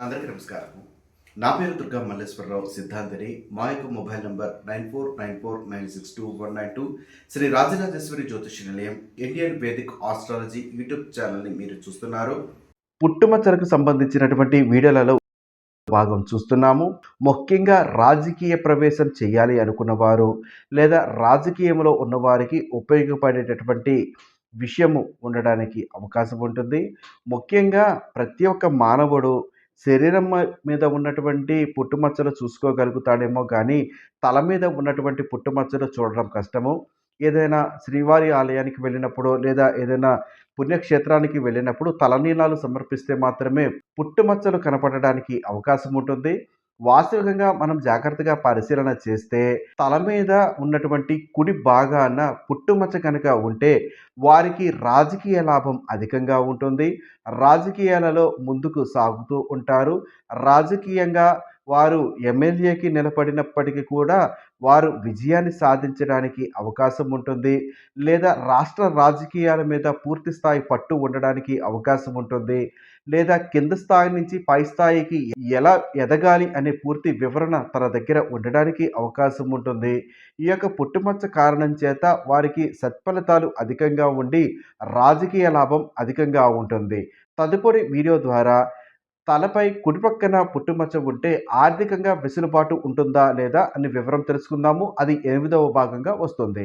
అందరికీ నమస్కారం. నా పేరు దుర్గా మల్లేశ్వరరావు సిద్ధాంతిని. మా యొక్క మొబైల్ నంబర్ 9494962192. శ్రీ రాజరాజేశ్వరి జ్యోతిష నిలయం ఇండియన్ వేదిక్ ఆస్ట్రాలజీ యూట్యూబ్ ఛానల్‌ని మీరు చూస్తున్నారు. పుట్టుమచ్చలకు సంబంధించినటువంటి వీడియోలలో భాగం చూస్తున్నాము. ముఖ్యంగా రాజకీయ ప్రవేశం చేయాలి అనుకున్నవారు లేదా రాజకీయంలో ఉన్నవారికి ఉపయోగపడేటటువంటి విషయము ఉండడానికి అవకాశం ఉంటుంది. ముఖ్యంగా ప్రతి ఒక్క మానవుడు శరీరం మీద ఉన్నటువంటి పుట్టుమచ్చలు చూసుకోగలుగుతాడేమో కానీ తల మీద ఉన్నటువంటి పుట్టుమచ్చలు చూడడం కష్టము. ఏదైనా శ్రీవారి ఆలయానికి వెళ్ళినప్పుడో లేదా ఏదైనా పుణ్యక్షేత్రానికి వెళ్ళినప్పుడు తలనీలాలు సమర్పిస్తే మాత్రమే పుట్టుమచ్చలు కనపడడానికి అవకాశం ఉంటుంది. వాస్తవికంగా మనం జాగ్రత్తగా పరిశీలన చేస్తే తల మీద ఉన్నటువంటి కుడి భాగాన పుట్టుమచ్చ కనుక ఉంటే వారికి రాజకీయ లాభం అధికంగా ఉంటుంది. రాజకీయాలలో ముందుకు సాగుతూ ఉంటారు. రాజకీయంగా వారు ఎమ్మెల్యేకి నిలబడినప్పటికీ కూడా వారు విజయాన్ని సాధించడానికి అవకాశం ఉంటుంది. లేదా రాష్ట్ర రాజకీయాల మీద పూర్తి స్థాయి పట్టు ఉండడానికి అవకాశం ఉంటుంది. లేదా కింద స్థాయి నుంచి పై స్థాయికి ఎలా ఎదగాలి అనే పూర్తి వివరణ తన దగ్గర ఉండడానికి అవకాశం ఉంటుంది. ఈ యొక్క పుట్టుమచ్చ కారణం చేత వారికి సత్ఫలితాలు అధికంగా ఉండి రాజకీయ లాభం అధికంగా ఉంటుంది. తదుపరి వీడియో ద్వారా తలపై కుడి పక్కన పుట్టుమచ్చ ఉంటే ఆర్థికంగా వెసులుబాటు ఉంటుందా లేదా అనే వివరం తెలుసుకుందాము. అది 8వ భాగంగా వస్తుంది.